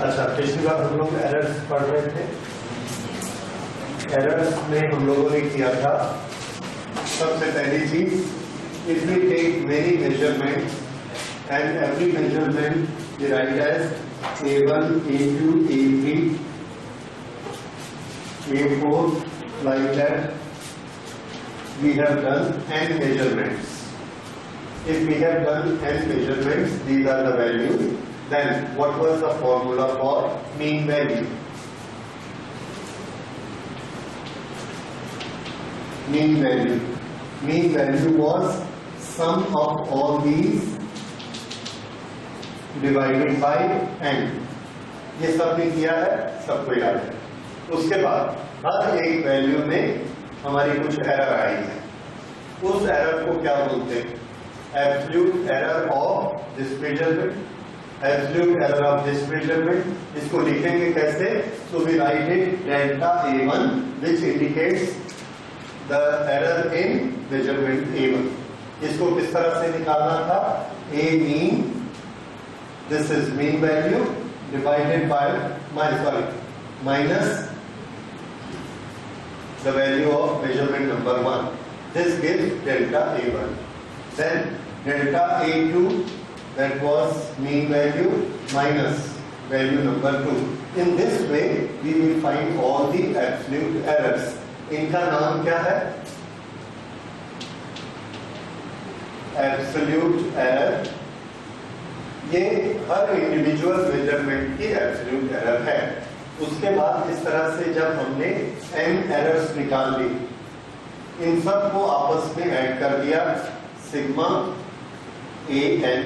अच्छा, पिछली बार हम लोग एरर्स पढ़ रहे थे। एरर्स में हम लोगों ने किया था, सबसे पहली चीज, if we take many measurement and every measurement derived as A1, A2, A3, A4 like that, we have done n measurements. If we have done n measurements, these are the values. Then what was the formula for mean value? Mean value was sum of all these divided by n. ये सबने किया है, सबको याद है। उसके बाद हर एक वैल्यू में हमारी कुछ एरर आई है। उस एरर को क्या बोलते हैं? Absolute error of this measurement. Absolute error of this measurement, इसको लिखेंगे कैसे? So we write it delta A1 which indicates the error in measurement A1। इसको किस तरह से निकालना था? A mean, this is mean value divided by minus the value of measurement number 1. This gives delta A1. Then delta A2, that was mean value minus value number 2. In this way we will find all the absolute errors. इनका नाम क्या है? Absolute error. ये हर individual measurement की absolute error है। उसके बाद इस तरह से जब हमने n एरर्स निकाल ली, इन सब को आपस में ऐड कर दिया, सिग्मा an,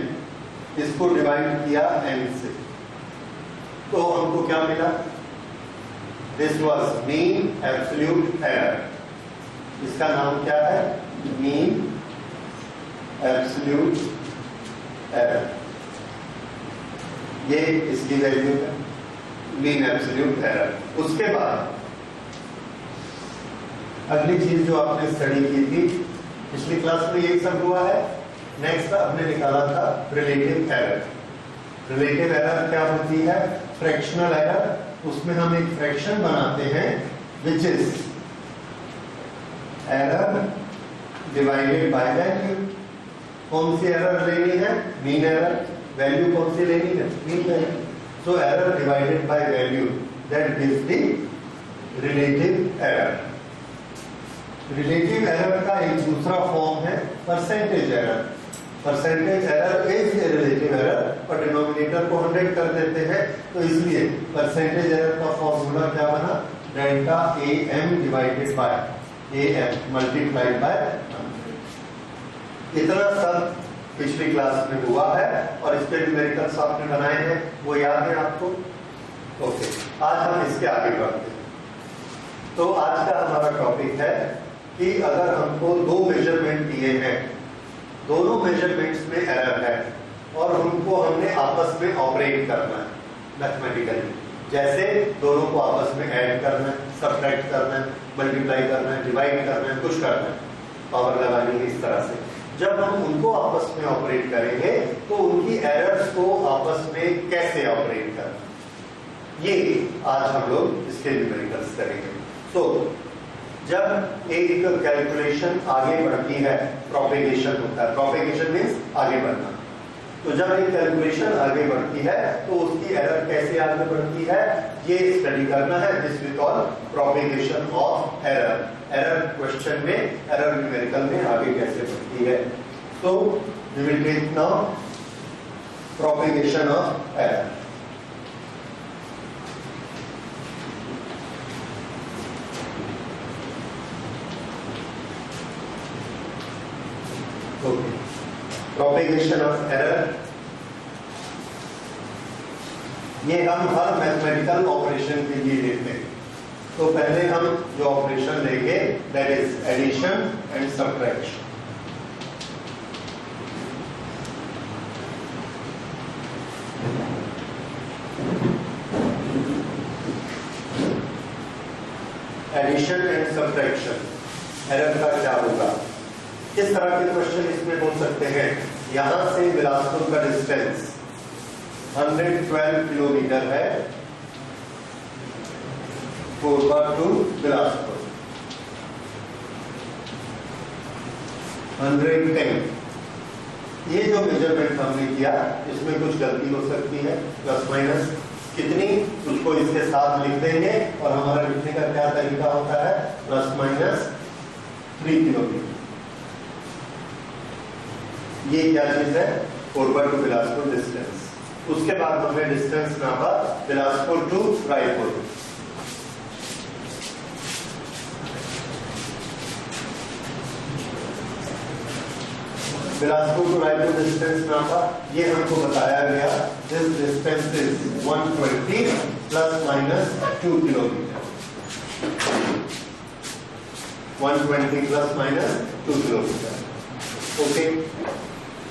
इसको डिवाइड किया n से, तो हमको क्या मिला? This was mean absolute error. इसका नाम क्या है? Mean absolute error. ये इसकी वैल्यू है, मीन एब्सोल्यूट एरर। उसके बाद अगली चीज जो आपने स्टडी की थी पिछली क्लास में, यही सब हुआ है। नेक्स्ट हमने निकाला था रिलेटिव एरर। रिलेटिव एरर क्या होती है? Fractional error. उसमें हम एक फ्रैक्शन बनाते हैं which is error divided by value. कौन सी एरर लेनी है? Mean error. वैल्यू कौन सी लेनी है? Mean value. So error divided by value, that gives the relative error. Relative error का एक दूसरा फॉर्म है percentage error. Percentage error is a relative error, और डिनोमिनेटर को 100 कर देते हैं, तो इसलिए percentage error का फॉर्मूला क्या बना? Delta AM divided by AM multiplied by 100। इतना सब पिछली क्लास में हुआ है और इसके न्यूमेरिकल्स आपने बनाए हैं, वो याद है आपको? ओके, आज हम इसके आगे बढ़ते हैं। तो आज का हमारा टॉपिक है कि अगर हमको दो मेजरमेंट दिए हैं, दोनों मेजरमेंट्स में एरर है और उनको हमने आपस में ऑपरेट करना है मैथमेटिकली। जैसे दोनों को आपस में ऐड करना है, सबट्रैक्ट करना है, मल्टीप्लाई करना है, डिवाइड करना है, कुछ करना है, पावर लगानी है। इस तरह से जब हम उनको आपस में ऑपरेट करेंगे तो उनकी एरर्स को आपस में कैसे ऑपरेट करें, ये आज हम लोग इसके न्यूमेरिकल्स करेंगे। तो जब एक कैलकुलेशन आगे बढ़ती है, प्रोपेगेशन होता है। प्रोपेगेशन मीन्स आगे बढ़ना। तो जब एक कैलकुलेशन आगे बढ़ती है तो उसकी एरर कैसे आगे बढ़ती है, ये स्टडी करना है। This we call propagation of error. Error question में, एरर न्यूमेरिकल में आगे कैसे बढ़ती है। तो we will take now propagation of error. Okay, propagation of error, ये हम हर मैथमेटिकल ऑपरेशन के लिए लेते हैं। तो पहले हम जो ऑपरेशन लेंगे that is addition and subtraction. Addition and subtraction, error का क्या होगा? किस तरह के क्वेश्चन इसमें हो सकते हैं? यहां से बिलासपुर का डिस्टेंस 112 किलोमीटर है कोरबा टू बिलासपुर। 110। ये जो मेजरमेंट हमने किया इसमें कुछ गलती हो सकती है, प्लस माइनस कितनी उसको इसके साथ लिख देंगे और हमारा लिखने का क्या तरीका होता है, प्लस माइनस 3 किलोमीटर। ये क्या चीज है, कोरबा टू बिलासपुर डिस्टेंस। उसके बाद हमने डिस्टेंस नापा Bilaspur to Raipur. Bilaspur to Raipur distance नापा, ये हमको बताया गया this distance is 120 plus minus 2 kilometre. 120 plus minus 2 kilometre. Okay,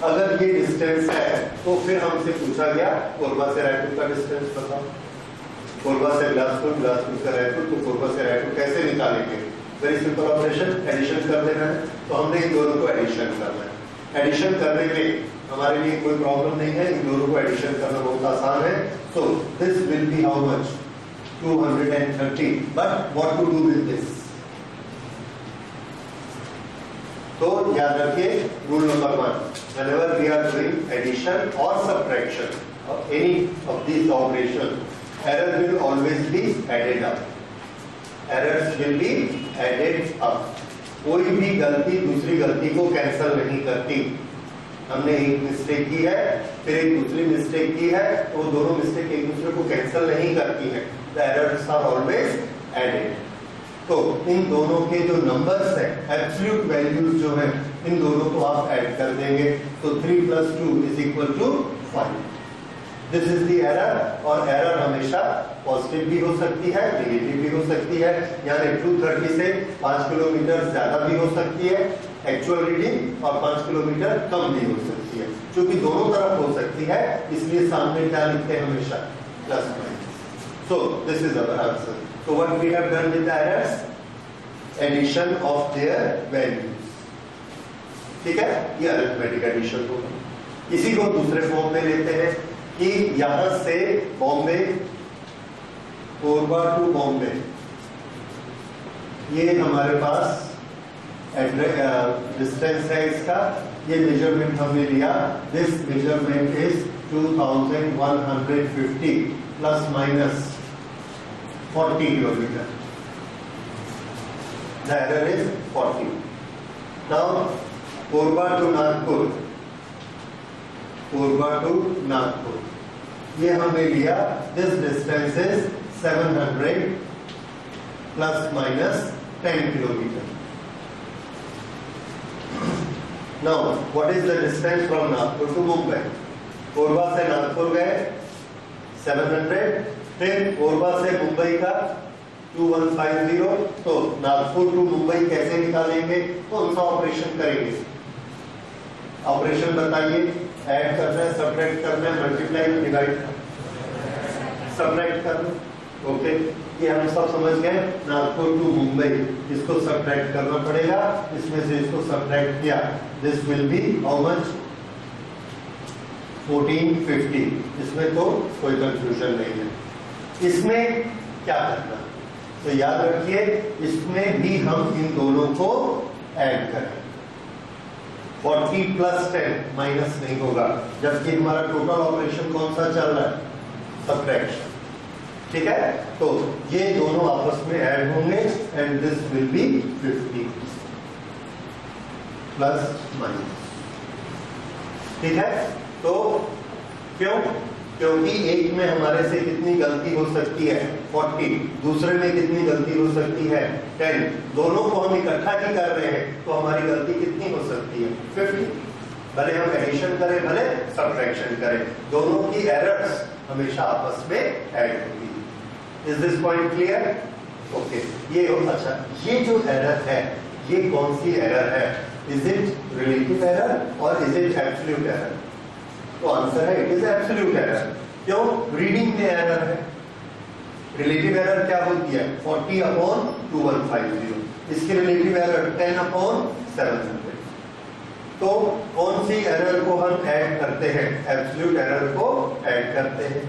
अगर ये डिस्टेंस है तो फिर हमसे पूछा गया कोरबा से रायपुर का डिस्टेंस बताओ। कोरबा से बिलासपुर, बिलासपुर से रायपुर, तो कोरबा से रायपुर कैसे निकालेंगे? वेरी सिंपल ऑपरेशन, एडिशन कर देना है। तो हमने इन दोनों को एडिशन करना है। एडिशन करने में हमारे लिए कोई प्रॉब्लम नहीं है, इन दोनों को एडिशन करना बहुत आसान है। So this will be how much, 230। But what to do with this? तो याद रखिए rule number 1, whenever we are doing addition or subtraction of any of these operations, error will always be added up. Errors will be added up. कोई भी गलती दूसरी गलती को cancel नहीं करती। हमने एक मिस्टेक की है, फिर एक दूसरी मिस्टेक की है, तो दोनों मिस्टेक एक दूसरे को कैंसल नहीं करती है। The errors are always added. तो इन दोनों के जो नंबर्स हैं, एब्सोल्यूट वैल्यूज जो हैं, इन दोनों को आप ऐड कर देंगे। तो 3 + 2 = 5। This is the error. और एरर हमेशा पॉजिटिव भी हो सकती है, नेगेटिव भी हो सकती है। यानी 230 से 5 किलोमीटर ज्यादा भी हो सकती है एक्चुअल रीडिंग, और 5 किलोमीटर कम भी हो सकती है। क्योंकि दोनों तरफ हो सकती है, इसलिए सामने क्या लिखते हैं हमेशा, plus minus. So this is our answer. So what we have done with the errors? Addition of their values. ठीक है, ये अरिथमेटिक एडिशन होगा। इसी को दूसरे फॉर्म में लेते हैं कि यहां से बॉम्बे, कोरबा टू बॉम्बे, ये हमारे पास डिस्टेंस है इसका। ये मेजरमेंट हमने लिया, this measurement is 2150 plus minus 40 kilometre. The error is 40. Now, Korba to Nagpur, Korba to Nagpur, ये हमने लिया, this distance is 700 plus minus 10 kilometre. Now, what is the distance from Nagpur to Mumbai? Korba से नागपुर गए 700, फिर कोरबा से मुंबई का 2150। तो नागपुर टू मुंबई कैसे निकालेंगे? कौन सा ऑपरेशन करेंगे? ऑपरेशन बताइए। ऐड करना है, सब्ट्रैक्ट करना है, मल्टीप्लाई, डिवाइड, सब्ट्रैक्ट करना। ओके, ये हम सब समझ गए। नागपुर टू मुंबई, इसको सब्ट्रैक्ट करना पड़ेगा, इसमें से इसको सब्ट्रैक्ट किया, this will be how much, 1450। इसमें तो कोई कंफ्यूजन नहीं है। इसमें क्या करना, तो याद रखिए इसमें भी हम इन दोनों को ऐड करें। 40 + 10 माइनस नहीं होगा, जबकि हमारा टोटल ऑपरेशन कौन सा चल रहा है, सब्ट्रैक्शन। ठीक है, तो ये दोनों आपस में ऐड होंगे and this will B 50 plus minus. ठीक है, तो क्योंकि एक में हमारे से कितनी गलती हो सकती है, 40, दूसरे में कितनी गलती हो सकती है, 10। दोनों को हम इकट्ठा ही कर रहे हैं, तो हमारी गलती कितनी हो सकती है, 50। भले हम एडिशन करें, भले सब्ट्रैक्शन करें, दोनों की एरर्स हमेशा आपस में ऐड होगी। Is this point clear? Okay, ये अच्छा, ये जो एरर है, ये कौन सी एरर है? इज इट रिलेटिव एरर और इज इट एब्सोल्यूट एरर? तो आंसर है इट इज एब्सोल्यूट एरर। क्यों? रीडिंग में एरर है। रिलेटिव एरर क्या होती है, 40/2150। इसकी रिलेटिव एरर 10/700। तो कौन सी एरर को हम ऐड करते हैं? एब्सोल्यूट एरर को ऐड करते हैं,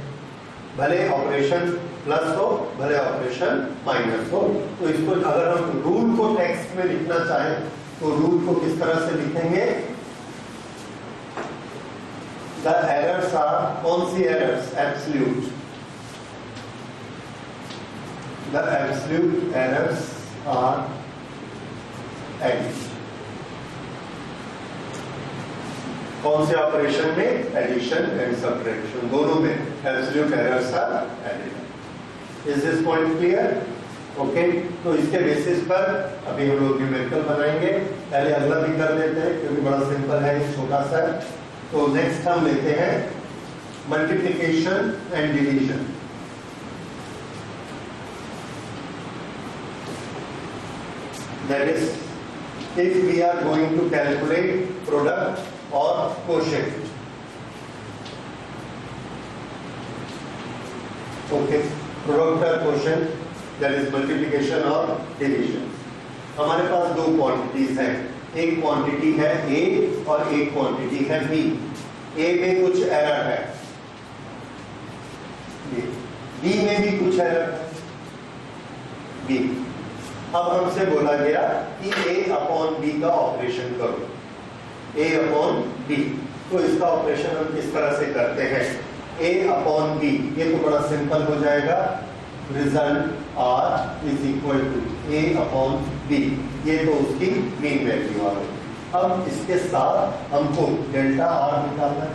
भले ऑपरेशन प्लस हो भले ऑपरेशन माइनस हो। तो इसको अगर हम रूल को टेक्स्ट में लिखना चाहें तो रूल को किस तरह से लिखेंगे? द एरर्स आर, कौन सी errors? Absolute, the absolute errors are addition. कौन से ऑपरेशन में? एडिशन एंड सब्ट्रैक्शन, दोनों में absolute errors are added. Is this point clear? Okay, तो इसके बेसिस पर अभी हम लोग न्यूमेरिकल बनाएंगे। पहले अगला भी कर लेते हैं क्योंकि बड़ा सिंपल है, छोटा सा। तो नेक्स्ट हम लेते हैं multiplication and division. That is if we are going to calculate product or quotient. Okay, product or quotient, that is multiplication or division. हमारे पास दो क्वांटिटीज हैं, एक क्वांटिटी है A और एक क्वांटिटी है B। A में कुछ एरर है, B में भी कुछ एरर है। B अब हमसे बोला गया कि A अपॉन B का ऑपरेशन करो, A अपॉन B। तो इसका ऑपरेशन हम किस तरह से करते हैं? A अपॉन B, ये तो बड़ा सिंपल हो जाएगा, result R is equal to A upon B, ये तो उसकी मीन वैल्यू आ गई। अब इसके साथ हमको डेल्टा R निकालना है।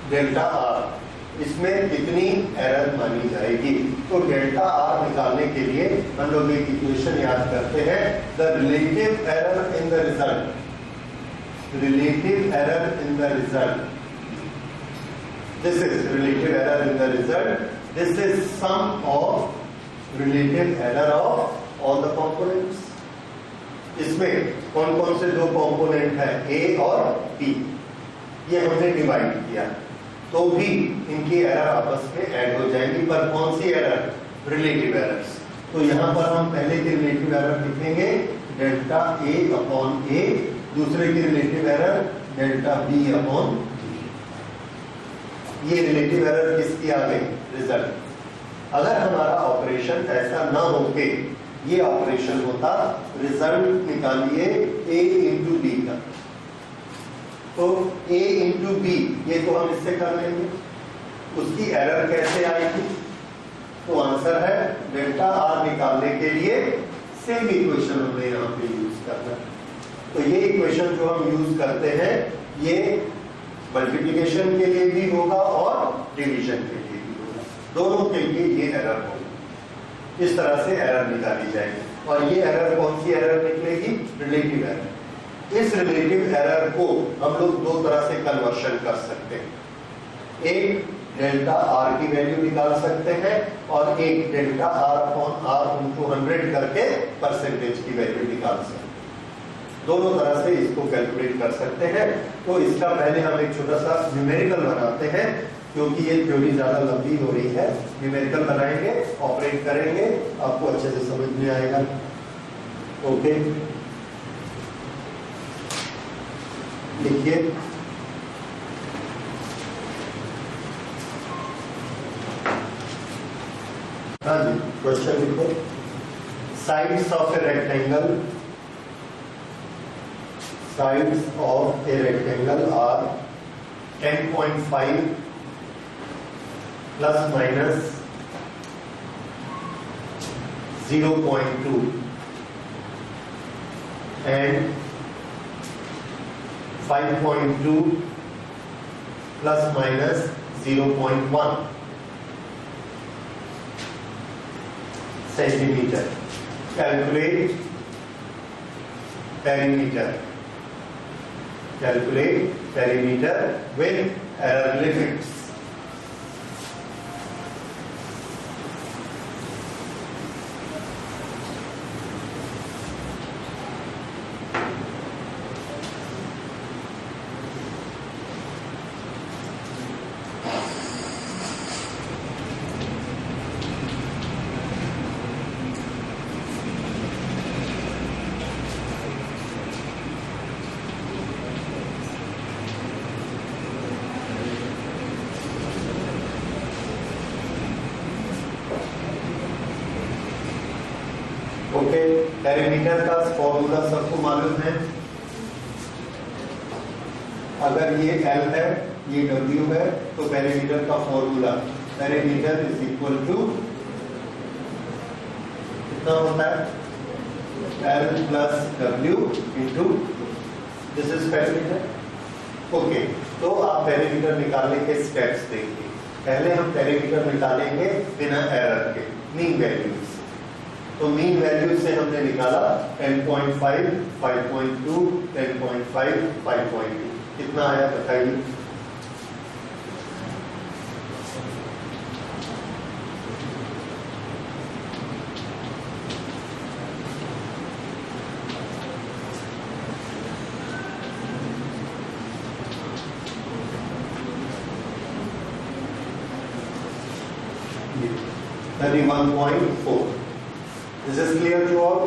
डेल्टा R, इसमें कितनी एरर मानी जाएगी? तो डेल्टा R निकालने के लिए हम लोग एक इक्वेशन याद करते हैं, the relative error in the result, relative error in the result, this is relative error in the result, this is sum of relative error of all the components. इसमें कौन कौन से दो कंपोनेंट है? A और B, ये हमने divide किया, तो भी इनकी एरर आपस में ऐड हो जाएंगी। पर कौन सी एरर? Relative errors. तो यहां पर हम पहले की रिलेटिव एरर लिखेंगे डेल्टा A अपॉन A, दूसरे की relative error delta B upon B। ये रिलेटिव एरर किसकी आ गई? रिजल्ट। अगर हमारा ऑपरेशन ऐसा ना होके ये ऑपरेशन होता, रिजल्ट निकालिए A इंटू B का, तो A इंटू B, ये तो हम इससे कर लेंगे। उसकी एरर कैसे आएगी? तो आंसर है डेल्टा R निकालने के लिए सेम इक्वेशन हमने यहाँ पे यूज करना है। तो ये इक्वेशन जो हम यूज करते हैं ये मल्टीप्लिकेशन के लिए भी होगा और डिवीजन के लिए भी होगा, दोनों के लिए ये एरर होगी। इस तरह से एरर निकाली जाएगी। और ये एरर कौन सी एरर निकलेगी? Relative error. इस रिलेटिव एरर को हम लोग दो तरह से कन्वर्शन कर सकते हैं, एक डेल्टा R की वैल्यू निकाल सकते हैं और एक delta R upon R into 100 करके परसेंटेज की वैल्यू निकाल सकते हैं। दोनों तरह से इसको कैलकुलेट कर सकते हैं। तो इसका पहले हम एक छोटा सा न्यूमेरिकल बनाते हैं, क्योंकि ये थ्योरी ज्यादा लंबी हो रही है। न्यूमेरिकल बनाएंगे, ऑपरेट करेंगे, आपको अच्छे से समझ में आएगा। ओके, लिखिए, हाँ जी, क्वेश्चन लिखो। Sides of a rectangle, sides of a rectangle are 10.5 plus minus 0.2 and 5.2 plus minus 0.1 centimetre. Calculate perimeter, calculate perimeter with error limits. Okay, perimeter का फॉर्मूला सबको मालूम है। अगर ये L है, ये W है, तो पेरीमीटर का formula perimeter is equal to कितना होता है, L plus W into this is perimeter. Okay, तो आप पेरीमीटर निकालने के स्टेप्स देखिए। पहले हम पेरीमीटर निकालेंगे बिना एरर के, मीन वैल्यू से। तो मीन वैल्यू से हमने निकाला 10.5, 5.2, 10.5, 5.2, कितना आया बताइए। That is 1.4. This is clear to all?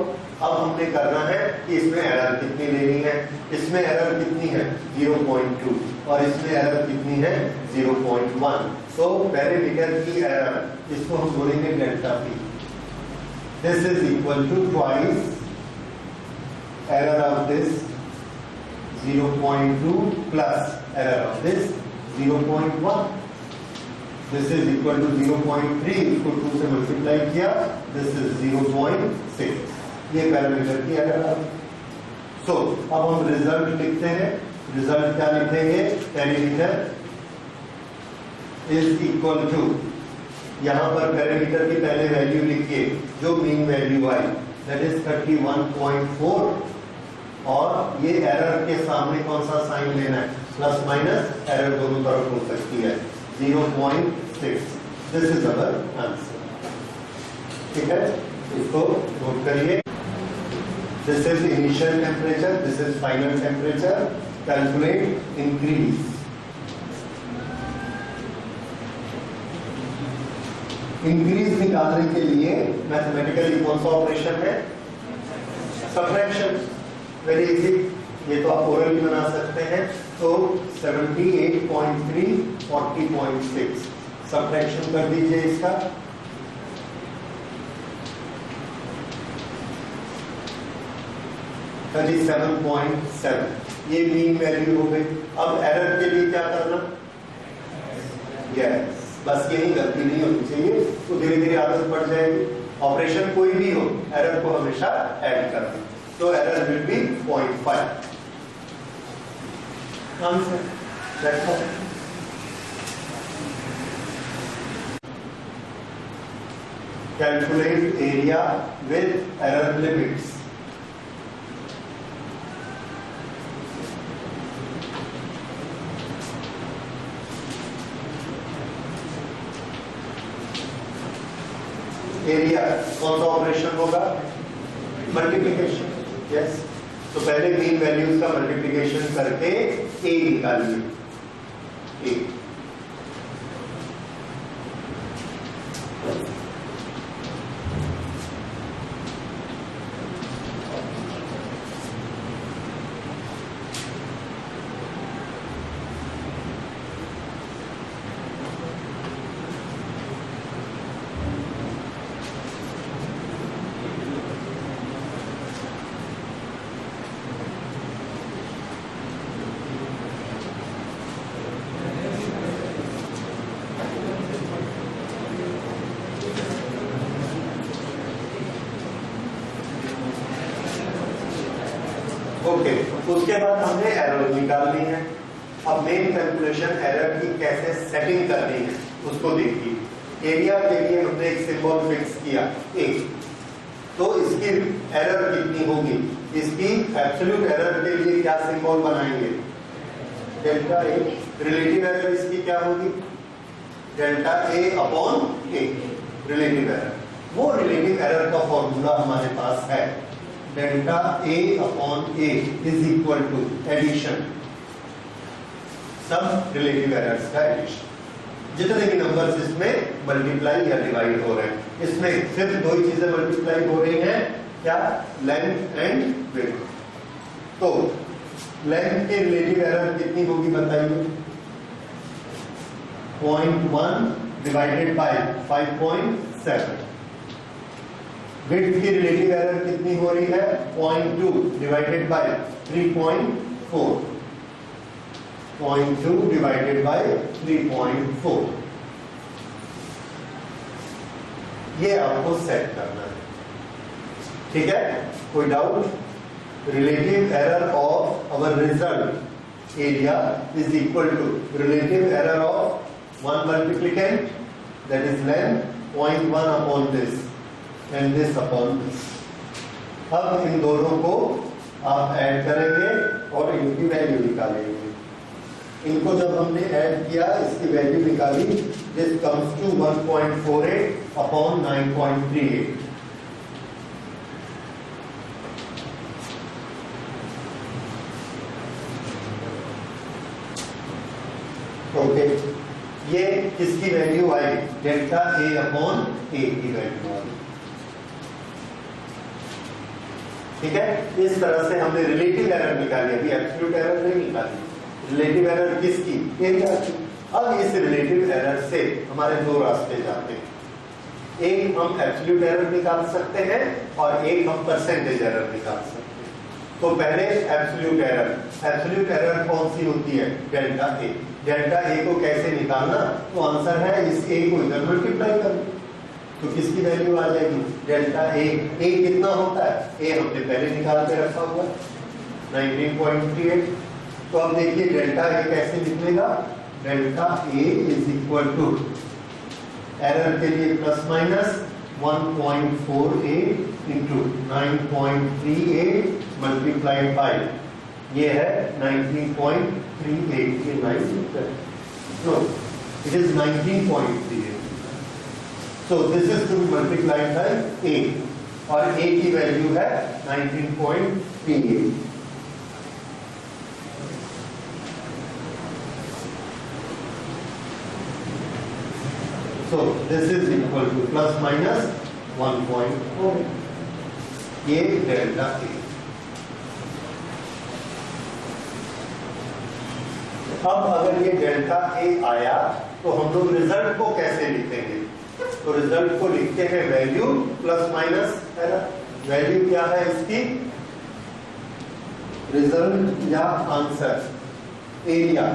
अब हमने करना है कि इसमें एरर कितनी लेनी है। इसमें एरर कितनी है 0.2 और इसमें एरर कितनी है 0.1। तो पेरीमीटर की एरर इसको हम बोलेंगे delta P. This is equal to twice error of this 0.2 plus error of this 0.1। This is equal to 0.3, इसको 2 से मल्टीप्लाई किया, दिस इज 0.6। ये पैरामीटर की एरर। सो अब हम रिजल्ट लिखते हैं। रिजल्ट क्या लिखेंगे, पेरीमीटर इज इक्वल टू, यहां पर पेरीमीटर की पहले वैल्यू लिखिए जो mean value I, that is 31.4, और ये एरर के सामने कौन सा साइन लेना है, प्लस माइनस, एरर दोनों तरफ हो सकती है, 0.6। This is our answer. ठीक है, इसको नोट करिए। This is initial temperature, this is final temperature. Calculate increase. Increase निकालने के लिए मैथमेटिकली कौन सा ऑपरेशन है, सब्ट्रैक्शन। वेरी इजी, ये तो आप ओरली बना सकते हैं। तो 78.3, 40.6 सब्ट्रैक्शन कर दीजिए इसका। तो 7.7 ये मीन वैल्यू हो गई। अब एरर के लिए क्या करना, यस, बस यही गलती नहीं होनी चाहिए, तो धीरे धीरे आदत पड़ जाएगी। ऑपरेशन कोई भी हो, एरर को हमेशा ऐड करना। तो error will be 0.5। Answer that's all. Calculate area with error limits. Area कौन सा ऑपरेशन होगा, मल्टीप्लिकेशन। यस, तो पहले मीन वैल्यूज का मल्टीप्लिकेशन करके ए निकालिए। ए ओके, उसके बाद हमने एरर निकालनी है। अब मेन कैलकुलेशन एरर की कैसे सेटिंग करनी है उसको देखिए। एरिया के लिए हमने एक सिंबल फिक्स किया ए, तो इसकी एरर कितनी होगी, इसकी एब्सोल्यूट एरर के लिए क्या सिंबल बनाएंगे, डेल्टा ए। रिलेटिव एरर इसकी क्या होगी, delta A upon A, relative error. वो रिलेटिव एरर का फॉर्मूला हमारे पास है, delta A upon A is equal to addition, सब रिलेटिव एरर्स का एडिशन। जितने भी नंबर्स इसमें मल्टीप्लाई या डिवाइड हो रहे हैं, इसमें सिर्फ दो ही चीजें मल्टीप्लाई हो रही हैं, क्या, लेंथ एंड विड्थ। तो लेंथ की रिलेटिव एरर कितनी होगी बताइए, 0.1 डिवाइडेड बाय 5.7। विड्थ की रिलेटिव एरर कितनी हो रही है 0.2 डिवाइडेड बाय 3.4, 0.2 डिवाइडेड बाय 3.4, ये आपको सेट करना है। ठीक है, कोई doubt? Relative error of our result area is equal to relative error of one multiplicant that is length 0.1 upon this and this upon this. अब इन दोनों को आप ऐड करेंगे और इनकी वैल्यू निकालेंगे। इनको जब हमने ऐड किया, इसकी वैल्यू निकाली, this comes to 1.48 upon 9.38। Okay, ये किसकी वैल्यू आई? डेल्टा ए अपॉन ए की वैल्यू आई। ठीक है, इस तरह से हमने रिलेटिव एरर निकाली, अभी एब्सोल्यूट एरर नहीं निकाली। रिलेटिव एरर किसकी? एरिया की। अब इस रिलेटिव एरर से हमारे दो रास्ते जाते हैं, एक हम एब्सोल्यूट एरर निकाल सकते हैं और एक हम परसेंटेज एरर निकाल सकते हैं। तो पहले एब्सोल्यूट एरर, एब्सोल्यूट एरर कौन सी होती है? Delta A. डेल्टा ए को कैसे निकालना? तो आंसर है इस ए को इधर मल्टीप्लाई करना, तो किसकी वैल्यू आ जाएगी? Delta A. ए कितना होता है? ए हमने पहले निकाल के रखा हुआ 19.38। तो अब देखिए डेल्टा ए कैसे निकलेगा? Delta A is equal to, error के लिए plus minus 1.48 into 9.38 multiplied by, ये है 19.38, ये 9 no it is 19.38। So this is to be multiplied by A, और ए की वैल्यू है 19.38। So this is equal to plus minus 1.4, ये delta A. अब अगर ये डेल्टा ए आया तो हम लोग रिजल्ट को कैसे लिखेंगे? तो रिजल्ट को लिखते हैं value plus minus error. Value क्या है इसकी? रिजल्ट या आंसर, एरिया,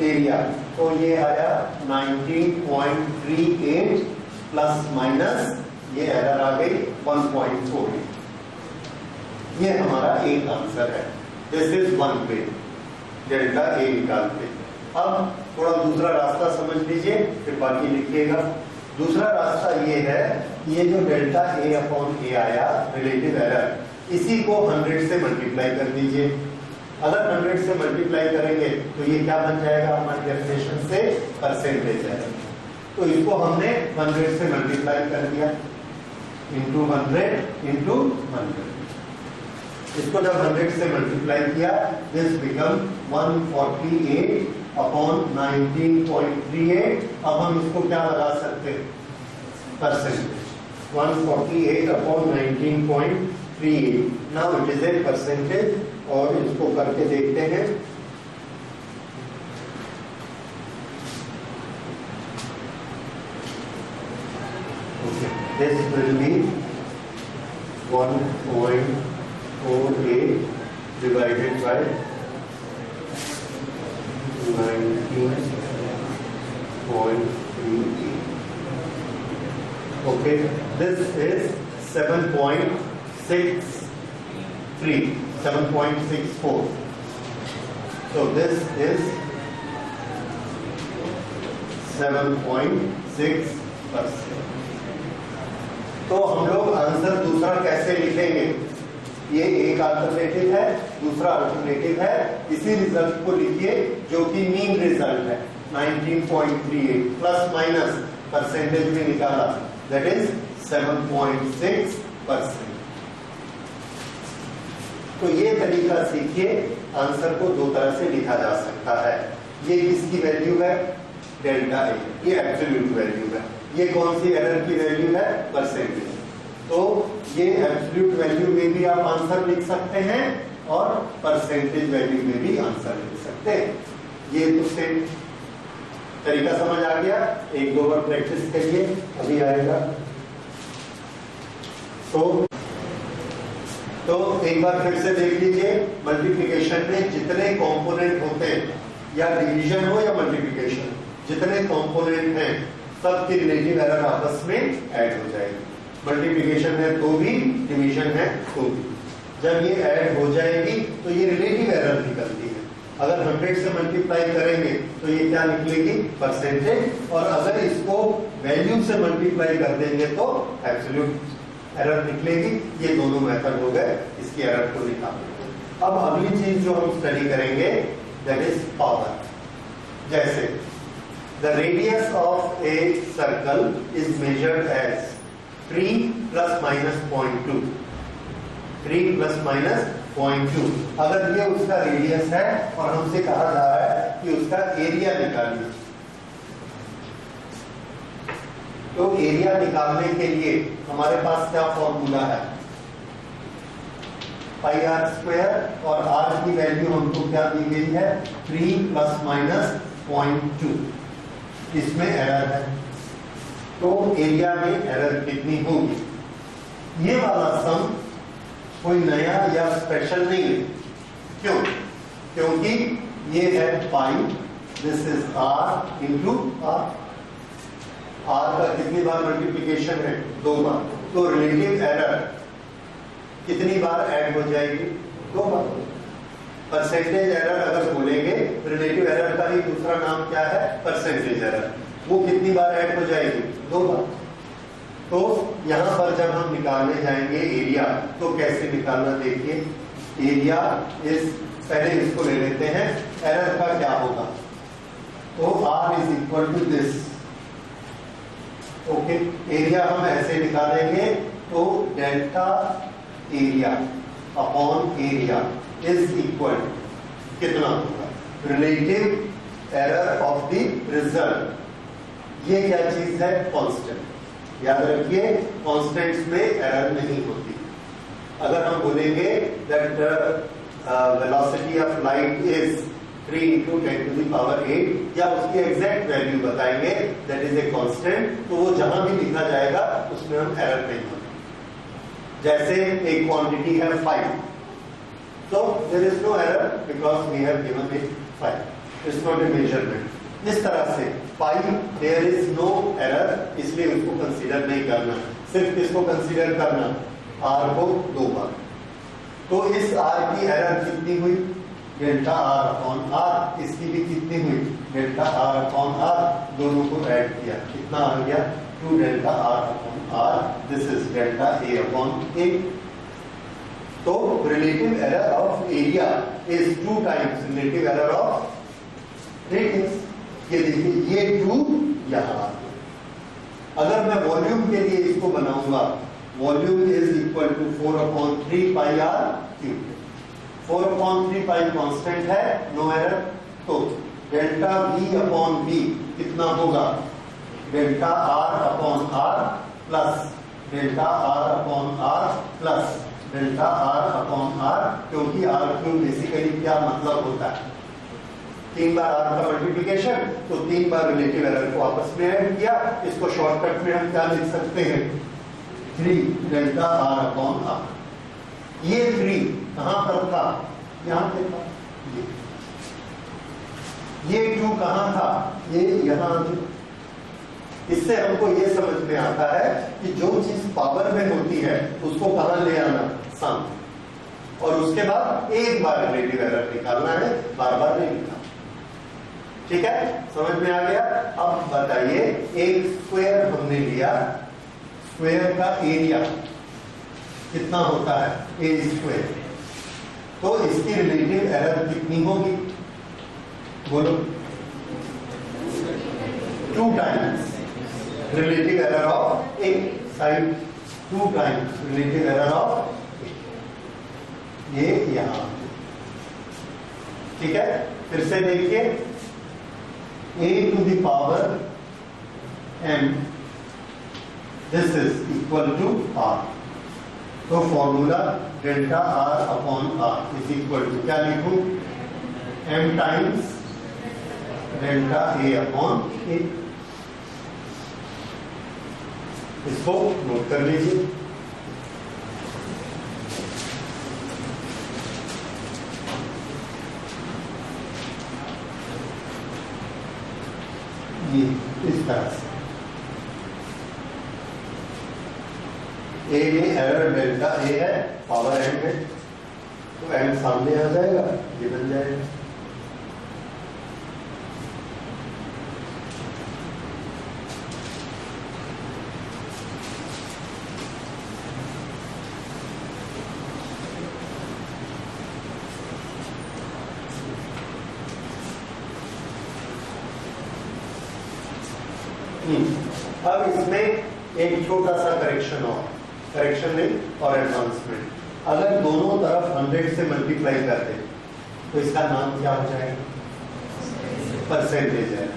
एरिया। तो ये आया 19.38 प्लस माइनस, ये एरर आ गई 1.4। ये हमारा एक आंसर है। दिस इज वन पे डेल्टा ए निकालते। अब थोड़ा दूसरा रास्ता समझ लीजिए, फिर बाकी लिखिएगा। दूसरा रास्ता ये है, ये जो डेल्टा ए अपॉन ए आया रिलेटिव एरर, इसी को 100 से मल्टीप्लाई कर दीजिए। अगर 100 से मल्टीप्लाई करेंगे तो ये क्या बन जाएगा हमारी डेफिनेशन से? Percentage error. तो इसको हमने 100 से मल्टीप्लाई कर दिया, इंटू 100 इंटू 100। इसको जब 100 से मल्टीप्लाई किया, दिस बिकम 148 अपॉन 19.38। अब हम इसको क्या लगा सकते हैं? Percentage. 148 upon 19.38, now it is a percentage. और इसको करके देखते हैं। This will be 1.48 divided by 19.38. Okay, this is 7.64. So this is 7.6%. तो हम लोग आंसर दूसरा कैसे लिखेंगे? ये एक अल्टरनेटिव है, दूसरा अल्टरनेटिव है। इसी रिजल्ट को लिखिए जो कि मीन रिजल्ट है 19.38 प्लस माइनस परसेंटेज में निकाला, दैट इज 7.6%। तो ये तरीका सीखिए। आंसर को दो तरह से लिखा जा सकता है। ये किसकी वैल्यू है? डेल्टा ए, ये एब्सोल्यूट वैल्यू है। ये कौन सी एरर की वैल्यू है? परसेंटेज। तो ये एब्सोल्यूट वैल्यू में भी आप आंसर लिख सकते हैं और परसेंटेज वैल्यू में भी आंसर लिख सकते हैं। ये तो सेम तरीका समझ आ गया? एक दो बार प्रैक्टिस करिए, अभी आएगा। तो एक बार फिर से देख लीजिए, मल्टीप्लिकेशन में जितने कंपोनेंट होते हैं, या डिवीजन हो या मल्टीप्लिकेशन, जितने कंपोनेंट हैं सबकी रिलेटिव एरर आपस में ऐड हो जाएगी। मल्टीप्लिकेशन है तो भी, डिवीजन है तो भी। जब ये ऐड हो जाएगी तो ये रिलेटिव एरर निकलती है। अगर 100 से मल्टीप्लाई करेंगे तो ये क्या निकलेगी? परसेंटेज। और अगर इसको वैल्यू से मल्टीप्लाई कर देंगे तो एब्सोल्यूट एरर निकलेगी। ये दोनों मेथड हो गए इसकी एरर को निकालने। अब अगली चीज जो हम स्टडी करेंगे दैट इज पावर। जैसे the radius of a circle is measured as 3 ± 0.2। 3 ± 0.2। अगर ये उसका रेडियस है और हमसे कहा जा रहा है कि उसका एरिया निकालिए, तो एरिया निकालने के लिए हमारे पास क्या फॉर्मूला है? πr², और r की वैल्यू हमको क्या दी गई है? 3 ± 0.2। इसमें एरर है, तो एरिया में एरर कितनी होगी? ये वाला सम कोई नया या स्पेशल नहीं है। क्यों? क्योंकि ये है pi, this is r into r। r का कितनी बार मल्टीप्लिकेशन है? 2 बार। तो रिलेटिव एरर कितनी बार ऐड हो जाएगी? 2 बार। परसेंटेज एरर अगर बोलेंगे, रिलेटिव एरर का ही दूसरा नाम क्या है? Percentage error. वो कितनी बार ऐड हो जाएगी? 2 बार। तो यहां पर जब हम निकालने जाएंगे एरिया, तो कैसे निकालना देखिए। एरिया इज, पहले इसको ले लेते हैं, एरर का क्या होगा? तो r is equal to this. Okay, area हम ऐसे निकालेंगे, तो delta area upon area is equal कितना होगा? Relative error of the result. ये क्या चीज है? कांस्टेंट। याद रखिए, कांस्टेंट्स में एरर नहीं होती। अगर हम बोलेंगे that velocity of light is 3 × 10⁸, या उसकी एग्जैक्ट वैल्यू बताएंगे दैट इज ए कांस्टेंट, तो वो जहां भी लिखा जाएगा उसमें हम एरर नहीं होते। जैसे एक क्वांटिटी है 5, तो there is no error because we have given it 5, it's not a measurement. इस तरह से pi, there is no error, इसलिए उसको कंसीडर नहीं करना। सिर्फ इसको कंसीडर करना, r को 2 बार। तो इस r की एरर कितनी हुई? Delta r upon r। इसकी भी कितनी हुई? Delta r upon r। दोनों को ऐड किया, कितना आ गया? 2 delta r upon r। This is delta a upon a। तो relative error of area is 2 times relative error of radius. ये देखिए, ये 2 यहां आ गया। अगर मैं वॉल्यूम के लिए इसको बनाऊंगा, volume is equal to 4/3 πr³। 4/3 pi constant है, नो एरर। तो डेल्टा v अपॉन v कितना होगा? Delta r upon r plus delta r upon r plus delta r upon r, क्योंकि r³ बेसिकली क्या मतलब होता है? 3 बार r का मल्टीप्लिकेशन, तो 3 बार रिलेटिव एरर को आपस में ऐड किया। इसको शॉर्टकट में हम क्या लिख सकते हैं? 3 डेल्टा r अपॉन r। ये 3 कहां पर था? यहां पे था। ये 2 कहां था? ये यहां। इससे हमको ये समझ में आता है कि जो चीज पावर में होती है उसको कहां ले आना? सम। और उसके बाद एक बार रिलेटिव एरर निकालना है, बार बार नहीं निकालना। ठीक है, समझ में आ गया? अब बताइए, एक स्क्वायर हमने लिया, स्क्वायर का एरिया कितना होता है? a²। तो इसकी रिलेटिव एरर कितनी होगी? बोलो। 2 times relative error of a side, 2 times relative error of a। ये यहां। ठीक है, फिर से देखिए, a to the power m, this is equal to r। तो formula delta r upon r is equal to क्या लिखूं? m times delta A upon A. इसको नोट कर लीजिए। ये इस तरह से ए में एरर डेल्टा ए है, पावर एन है, तो एन सामने आ जाएगा, ये बन जाएगा। अब इसमें एक छोटा सा करेक्शन और करेक्शन नहीं और एडवांसमेंट। अगर दोनों तरफ 100 से मल्टीप्लाई कर दे तो इसका नाम क्या हो जाएगा? Percentage error.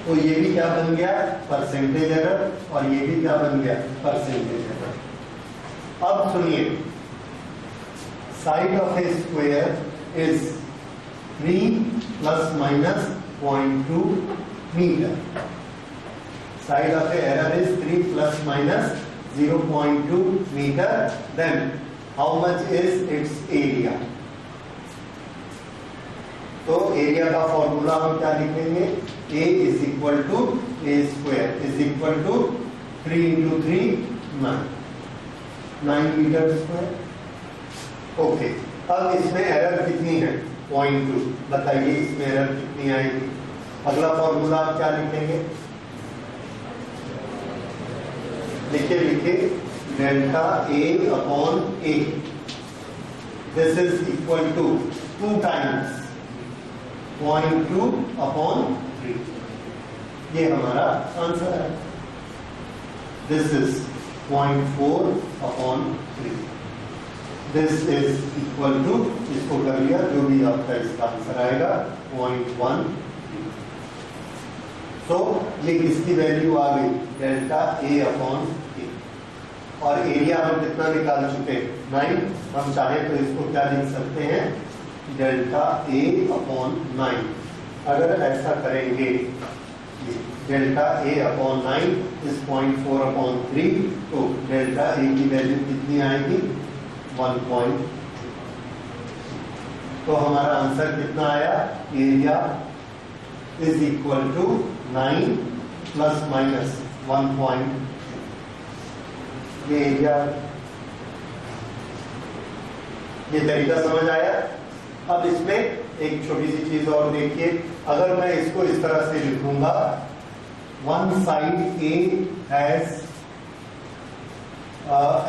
तो ये भी क्या बन गया? परसेंटेज एरर, और ये भी क्या बन गया? Percentage error. अब सुनिए, side of a square is 3 ± 0.2 metre. Side of the error is 3 ± 0.2 meter. Then how much is its area? तो एरिया का फॉर्मूला हम क्या लिखेंगे? A is equal to a square is equal to 3 into 3 9 metre square. Okay, अब इसमें error कितनी है? 0.2। बताइए इसमें एरर कितनी आएगी? अगला फॉर्मूला आप क्या लिखेंगे? लिखे लिखे delta A upon A, this is equal to 2 times 0.2 upon 3। ये हमारा आंसर है। This is 0.4 upon 3। This is equal to, इसको कर लिया, जो भी आपका इसका आंसर आएगा 0.1। तो ये किसकी वैल्यू आ गई? डेल्टा ए अपॉन ए। और एरिया हम कितना निकाल चुके? 9। हम चाहे तो इसको क्या लिख सकते हैं? Delta A upon 9। अगर ऐसा करेंगे, delta A upon 9 is 0.4 upon 3, तो डेल्टा ए की वैल्यू कितनी आएगी? 1. तो हमारा आंसर कितना आया? Area is equal to 9 ± 1. ये एरिया, ये तरीका समझ आया? अब इसमें एक छोटी सी चीज और देखिए, अगर मैं इसको इस तरह से लिखूंगा, one side A has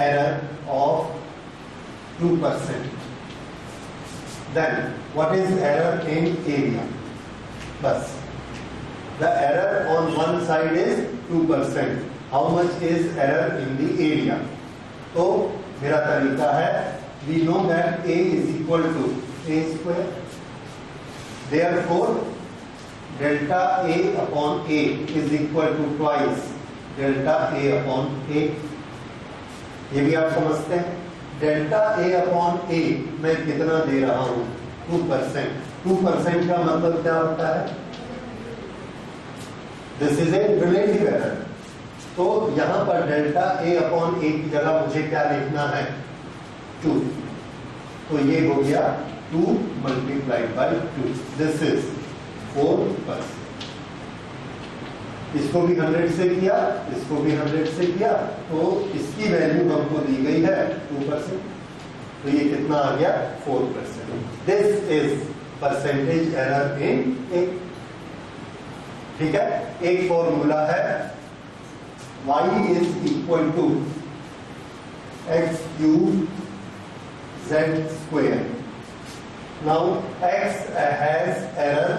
error of 2%, then what is error in area? बस, the error on one side is 2%. How much is error in the area? तो मेरा तरीका है, we know that A is equal to A square. Therefore, delta A upon A is equal to twice delta A upon A. ये भी आप समझते हैं? Delta A upon A मैं कितना दे रहा हूँ? 2%. 2% का मतलब क्या होता है? This is a relative error. तो यहां पर डेल्टा ए अपॉन ए की जगह मुझे क्या लिखना है? 2। तो ये हो गया 2 × 2। This is 4%। इसको भी 100 से किया, इसको भी 100 से किया, तो इसकी वैल्यू हमको दी गई है 2%। तो ये कितना आ गया? 4%। This is percentage error in A. ठीक है, एक फॉर्मूला है, y is equal to x³ z²। Now x has error,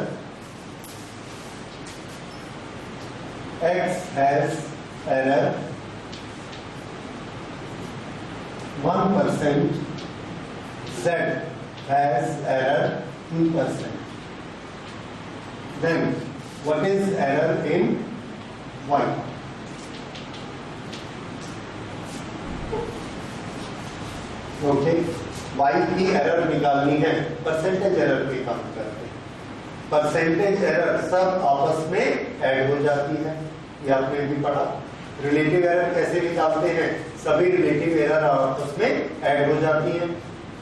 x has error 1%, z हैज एरर 2%. Then what is error in y? Okay, y की एरर निकालनी है, परसेंटेज एरर पे काम करते हैं। परसेंटेज एरर सब आपस में ऐड हो जाती है, ये आपने भी पढ़ा। रिलेटिव एरर कैसे निकालते हैं, सभी रिलेटिव एरर आपस में ऐड हो जाती है।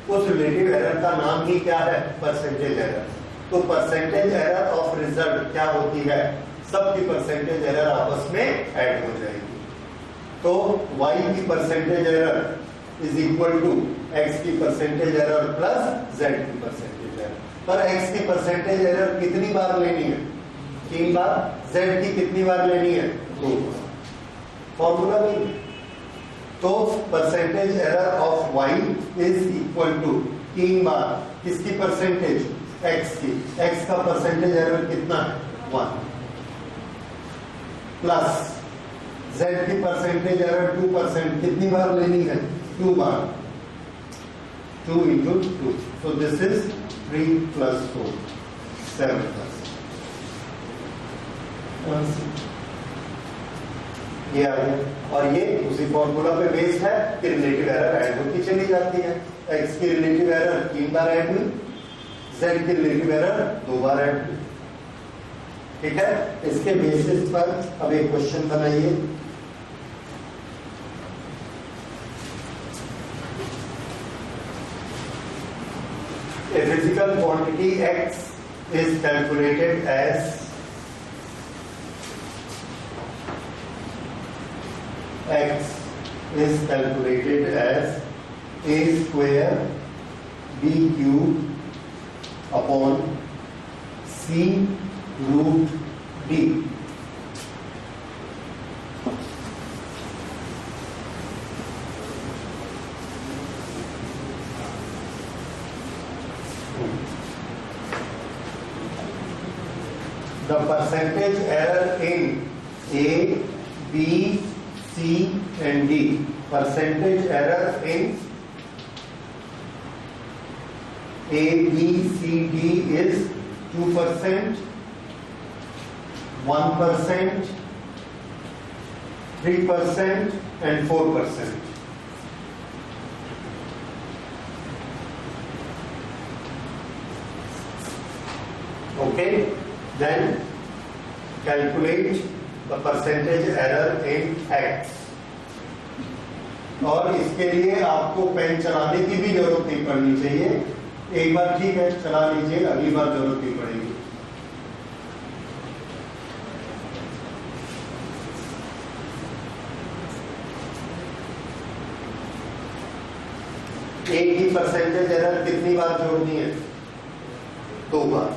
उस रिलेटिव एरर का नाम ही क्या है, परसेंटेज एरर। तो परसेंटेज एरर ऑफ रिजल्ट क्या होती है, सबकी परसेंटेज एरर आपस में ऐड हो जाएगी। तो y की percentage error is equal to x की परसेंटेज एरर प्लस z की परसेंटेज एरर। पर x की परसेंटेज एरर कितनी बार लेनी है, 3 बार। z की कितनी बार लेनी है, 2 बार। फॉर्मूला वही। तो percentage error of y is equal to 3 बार किसकी परसेंटेज, x की। x का परसेंटेज एरर कितना है, 1 प्लस z की परसेंटेज एरर 2% कितनी बार लेनी है, 2 बार। 2 into 2, so this is 3 plus 4, 7 plus। ये आ गया। और ये उसी फॉर्मूला पे बेस्ड है कि रिलेटिव एरर ऐड होती चली जाती है। x की रिलेटिव एरर 3 बार ऐड हुई, z की रिलेटिव एरर 2 बार ऐड हुई। ठीक है, इसके बेसिस पर अब एक क्वेश्चन बनाइए। A physical quantity x is calculated as a square b cube upon c root d. The percentage error in A, B, C and D. Percentage error in A, B, C, D is 2%, 1%, 3% and 4%. Okay, then calculate the percentage error in X। और इसके लिए आपको pen चलाने की भी जरूरत नहीं पड़नी चाहिए। एक बार ठीक है चला लीजिए, अगली बार जरूरत नहीं पड़ेगी। एक ही परसेंटेज एरर कितनी बार जोड़नी है, 2 बार।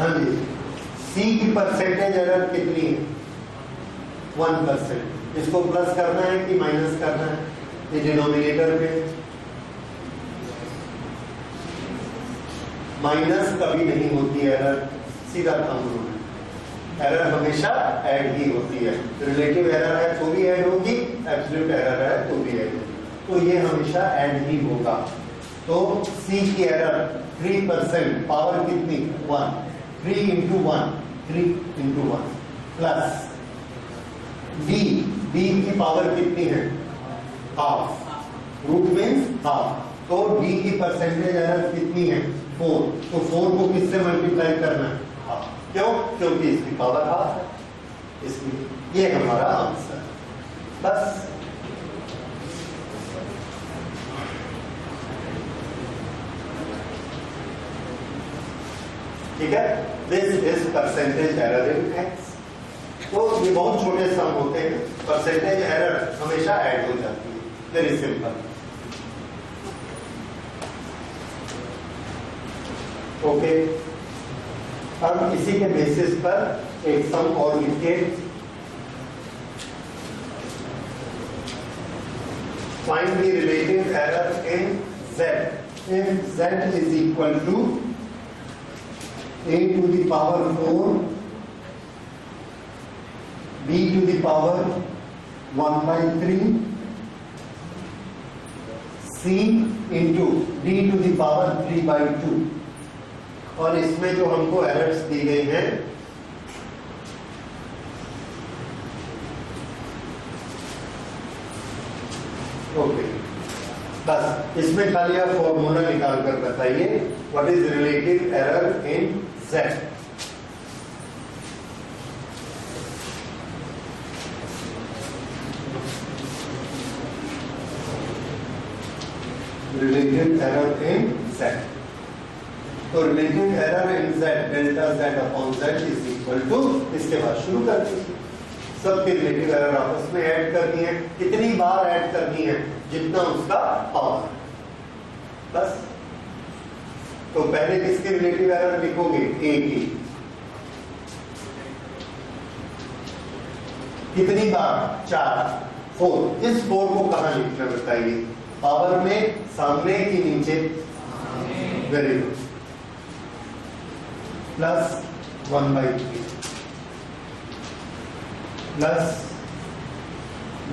हाँ जी, C की परसेंटेज एरर कितनी है, 1%। इसको प्लस करना है कि माइनस करना है, ये डिनोमिनेटर पे। माइनस कभी नहीं होती एरर, सीधा कानून है। एरर हमेशा ऐड ही होती है। रिलेटिव एरर है तो भी ऐड होगी, एब्सोल्यूट एरर है तो भी ऐड होगी, तो ये हमेशा ऐड ही होगा। तो C की एरर 3%, पावर कितनी, 1। 3 into 1, 3 into 1 प्लस D की पावर कितनी है, हाफ। रूट मीन्स हाफ, तो D की परसेंटेज एरर कितनी है, 4। तो 4 को किससे मल्टीप्लाई करना है, हाफ। क्यों, क्योंकि इसकी पावर हाफ है, इसलिए ये हमारा आंसर। बस ठीक है, this is percentage error in x. तो ये बहुत छोटे सम होते हैं, परसेंटेज एरर हमेशा ऐड हो जाती है, वेरी सिंपल। ओके, अब इसी के बेसिस पर एक सम और लिखिए। Find the relative error in z if z is equal to a to the power 4, b to the power 1/3, c into d to the power 3/2। और इसमें जो हमको एरर्स दी गई हैं ओके, बस इसमें खाली आप फॉर्मूला निकाल कर बताइए what is relative error in z। Relative error in z, तो relative error in z delta z upon z is equal to, इसके बाद शुरू कर दीजिए। सबके रिलेटिव एरर आपस में ऐड करनी है, कितनी बार ऐड करनी है, जितना उसका पावर, बस। तो पहले किसके रिलेटिव एरर लिखोगे, ए की, कितनी बार, 4, 4। इस 4 को कहां लिखना बताइए, पावर में सामने की नीचे, very good, plus 1/3 plus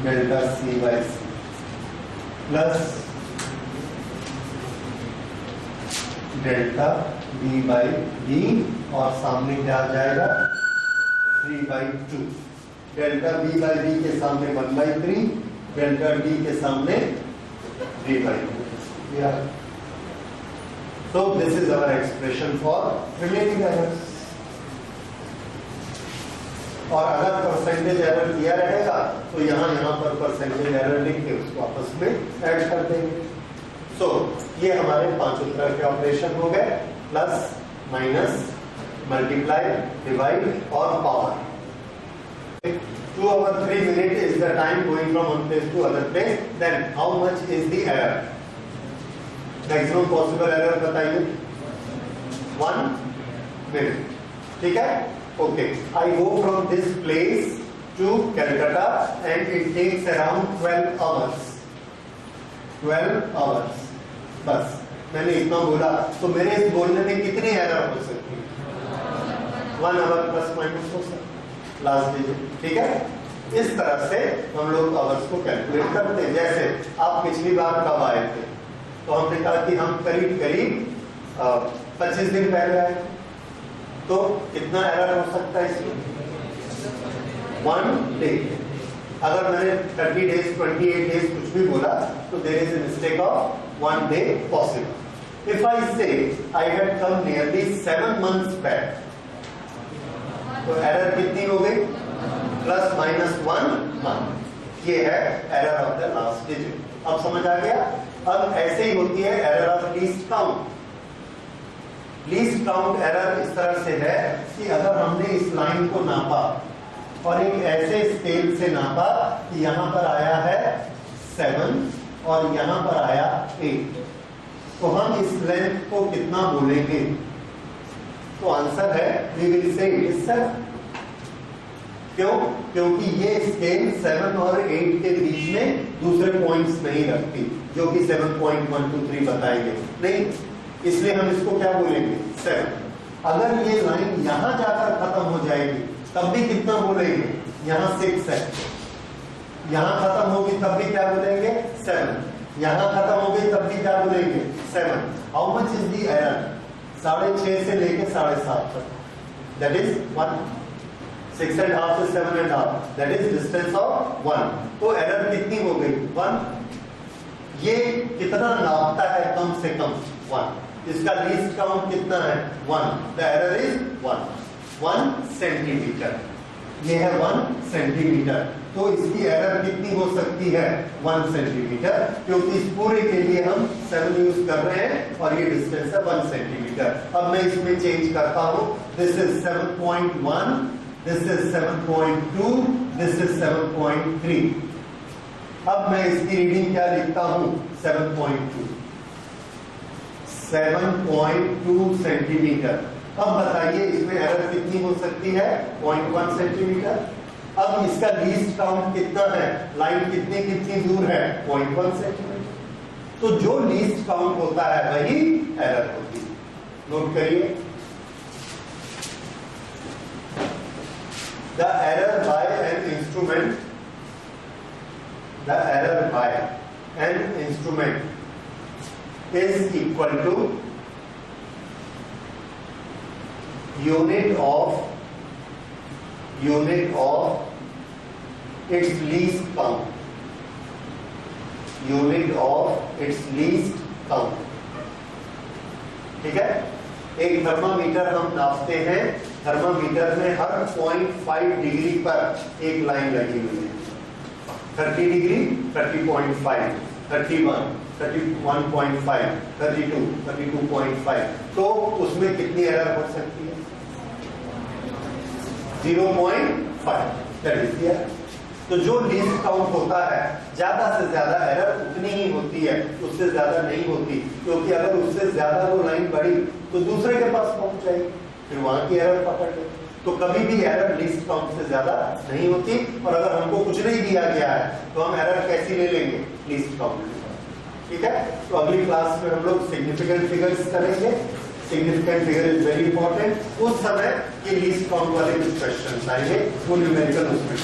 delta c/c plus delta b/d, और सामने क्या आ जाएगा, 3/2। डेल्टा b/d के सामने 1/3, डेल्टा d के सामने 3/2। So this is our expression for relative errors। और अगर परसेंटेज एरर दिया रहेगा तो यहाँ पर परसेंटेज एरर लिख के उसको आपस में ऐड कर देंगे। सो ये हमारे 5 तरह के ऑपरेशन हो गए, प्लस, माइनस, मल्टीप्लाई, डिवाइड और power. 2 hour 3 minutes is the time going from one place to other place, then how much is the error? Maximum possible error बताइए, 1 minute, ठीक है, okay. I go from this place to Calcutta and it takes around 12 hours, 12 hours, बस मैंने इतना बोला, तो मेरे इस बोलने में कितनी एरर हो सकती है, 1 hour प्लस माइनस हो सकती, लास्ट डिजिट, ठीक है। इस तरह से हम लोग आवर्स को कैलकुलेट करते हैं। जैसे आप पिछली बार कब आए थे, तो हमने कहा कि हम करीब 25 दिन पहले आए, तो कितना एरर हो सकता है इसमें, 1 डे। अगर मैंने 30 days 28 days कुछ भी बोला तो there is a mistake of 1 day possible. If I say I had come nearly 7 months back, तो एरर कितनी हो गई, प्लस माइनस 1 month। ये है error of the last digit. अब समझ आ गया। अब ऐसे ही होती है error of least count. Least count error इस तरह से है कि अगर हमने इस लाइन को नापा और एक ऐसे स्केल से नापा कि यहां पर आया है 7 और यहां पर आया 8, तो हम इस लेंथ को कितना बोलेंगे, तो आंसर है we will say it is 7। क्यों? क्योंकि ये स्केल 7 और 8 के बीच में दूसरे पॉइंट्स नहीं रखती, जो कि 7.123 बताएंगे नहीं, इसलिए हम इसको क्या बोलेंगे, 7। अगर ये लाइन यहां जाकर खत्म हो जाएगी तब भी कितना बोलेंगे, यहां 6 है, यहां खत्म होगी तब भी क्या बोलेंगे, 7। यहां खत्म होगी तब भी क्या बोलेंगे, 7। How much is the error, 6.5 से लेके 7.5 तक, दैट इज 1। 6.5 से 7.5, दैट इज डिस्टेंस ऑफ 1। तो एरर कितनी हो गई, 1। ये कितना नापता है, कम से कम 1। इसका लीस्ट काउंट कितना है, 1। The error is 1 centimetre. ये है 1 सेंटीमीटर। तो इसकी एरर कितनी हो सकती है, 1 सेंटीमीटर, क्योंकि इस पूरे के लिए हम 7 यूज कर रहे हैं और ये डिस्टेंस है 1 सेंटीमीटर। अब मैं इसमें चेंज करता हूं, this is 7.1, this is 7.2, this is 7.3। अब मैं इसकी रीडिंग क्या लिखता हूं, 7.2 सेंटीमीटर। अब बताइए इसमें एरर कितनी हो सकती है, 0.1 सेंटीमीटर। अब इसका लीस्ट काउंट कितना है, लाइन कितनी दूर है, 0.1 सेंटीमीटर। तो जो लीस्ट काउंट होता है वही एरर होती है। नोट करिए, the error by an instrument, the error by an instrument is equal to unit of its least count, unit of its least count. ठीक है, एक थर्मामीटर हम नापते हैं, थर्मामीटर में हर 0.5 डिग्री पर एक लाइन लगी हुई है। 30 डिग्री 30.5, 31, 31.5, 32, 32.5, तो उसमें कितनी एरर हो सकती है? 0.5। तो जो लीस्ट काउंट होता है, ज्यादा से ज्यादा एरर उतनी ही होती है, उससे ज्यादा नहीं होती, क्योंकि अगर उससे ज्यादा वो लाइन बढ़ी तो दूसरे के पास पहुंच जाएगी, फिर वहां की एरर पकड़ ले। तो कभी भी एरर लीस्ट काउंट से ज्यादा नहीं होती। और अगर हमको कुछ नहीं दिया गया है तो हम एरर कैसी ले लेंगे? Least count. ठीक है, तो अगली क्लास में हम लोग सिग्निफिकेंट फिगर्स करेंगे। Significant figure is very important. उस समय ये लीस्ट काउंट वाले कुछ क्वेश्चन आएंगे, वो न्यूमेरिकल उसमें